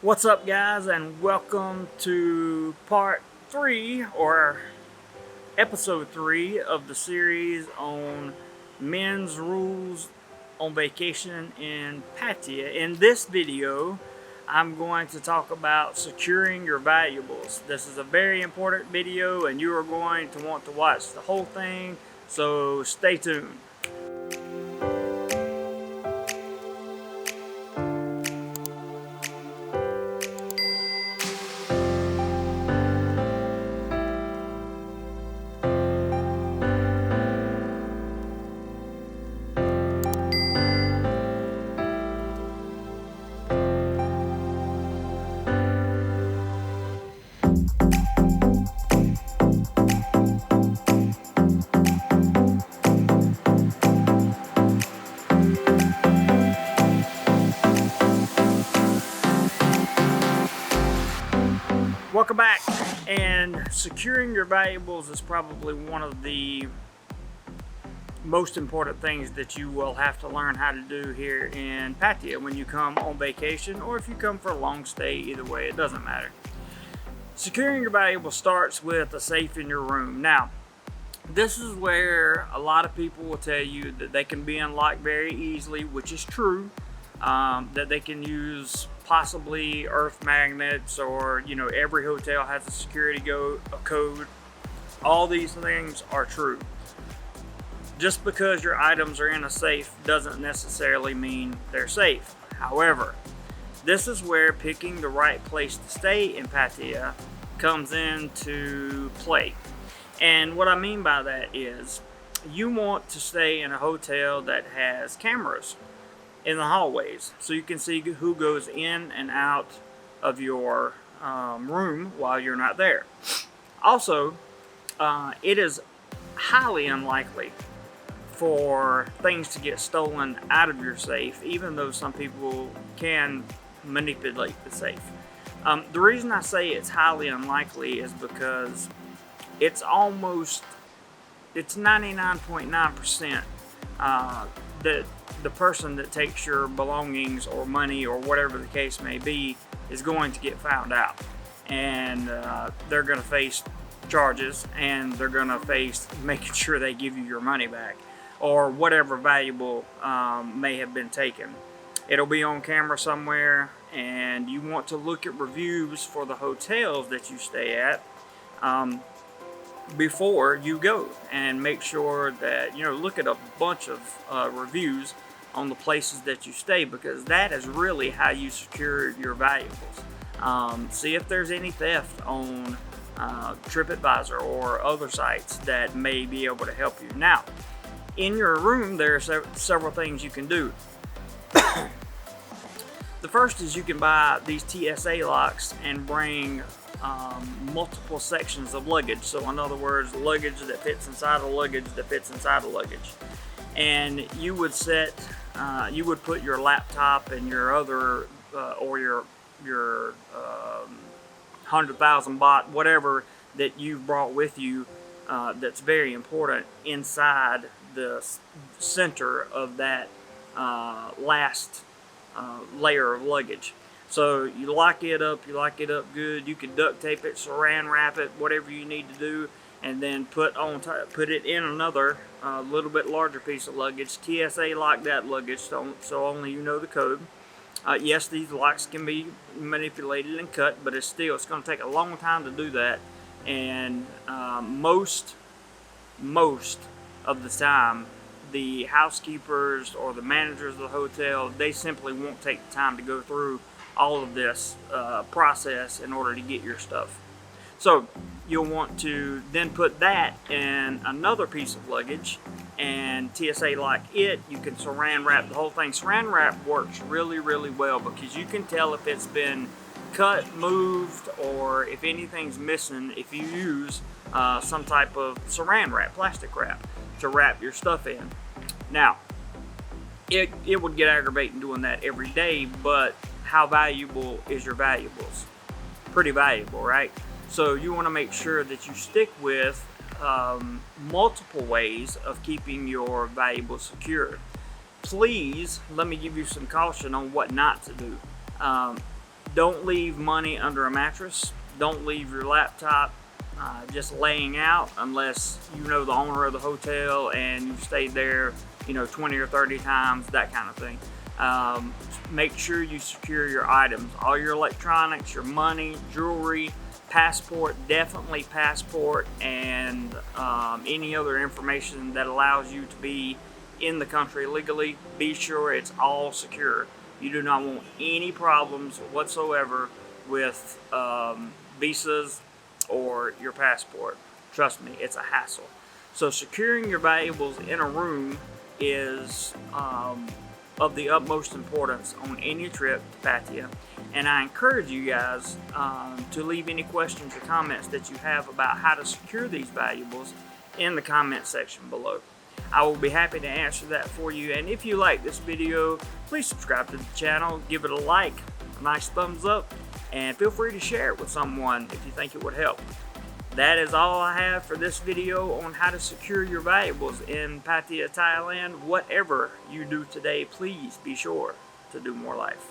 What's up, guys, and welcome to part 3 or episode 3 of the series on men's rules on vacation in Pattaya. In this video, I'm going to talk about securing your valuables. This is a very important video, and you are going to want to watch the whole thing, so stay tuned. Welcome back. And securing your valuables is probably one of the most important things that you will have to learn how to do here in Pattaya when you come on vacation, or if you come for a long stay. Either way, it doesn't matter. Securing your valuables starts with a safe in your room. Now, this is where a lot of people will tell you that they can be unlocked very easily, which is true. That they can use possibly earth magnets, or every hotel has a security code. All these things are true. Just because your items are in a safe doesn't necessarily mean they're safe. However, this is where picking the right place to stay in Pattaya comes into play. And what I mean by that is, you want to stay in a hotel that has cameras in the hallways, so you can see who goes in and out of your room while you're not there. Also, it is highly unlikely for things to get stolen out of your safe, even though some people can manipulate the safe. The reason I say it's highly unlikely is because it's 99.9% that the person that takes your belongings or money or whatever the case may be is going to get found out, and they're going to face charges, and they're going to face making sure they give you your money back or whatever valuable may have been taken. It'll be on camera somewhere, and you want to look at reviews for the hotels that you stay at before you go, and make sure that look at a bunch of reviews on the places that you stay, because that is really how you secure your valuables. See if there's any theft on TripAdvisor or other sites that may be able to help you. Now, in your room, there are several things you can do. The first is you can buy these TSA locks and bring multiple sections of luggage. So in other words, luggage that fits inside a luggage that fits inside a luggage. And you would put your laptop and your other or your 100,000 baht, whatever that you've brought with you that's very important, inside the center of that last layer of luggage. So you lock it up good. You can duct tape it, saran wrap it, whatever you need to do, and then put it in another little bit larger piece of luggage. TSA lock that luggage so only you know the code. Yes, these locks can be manipulated and cut, but it's going to take a long time to do that, and most of the time, the housekeepers or the managers of the hotel, they simply won't take the time to go through all of this process in order to get your stuff. So you'll want to then put that in another piece of luggage and TSA lock it. You can saran wrap the whole thing. Saran wrap works really, really well, because you can tell if it's been cut, moved, or if anything's missing if you use some type of saran wrap, plastic wrap, to wrap your stuff in. Now, it would get aggravating doing that every day, but how valuable is your valuables? Pretty valuable, right? So you want to make sure that you stick with multiple ways of keeping your valuables secure. Please, let me give you some caution on what not to do. Don't leave money under a mattress. Don't leave your laptop just laying out unless you know the owner of the hotel and you've stayed there, 20 or 30 times, that kind of thing. Make sure you secure your items, all your electronics, your money, jewelry, passport, definitely passport, and any other information that allows you to be in the country legally. Be sure it's all secure. You do not want any problems whatsoever with visas or your passport. Trust me, it's a hassle. So securing your valuables in a room is of the utmost importance on any trip to Pattaya. And I encourage you guys to leave any questions or comments that you have about how to secure these valuables in the comment section below. I will be happy to answer that for you. And if you like this video, please subscribe to the channel, give it a like, a nice thumbs up, and feel free to share it with someone if you think it would help. That is all I have for this video on how to secure your valuables in Pattaya, Thailand. Whatever you do today, please be sure to do more life.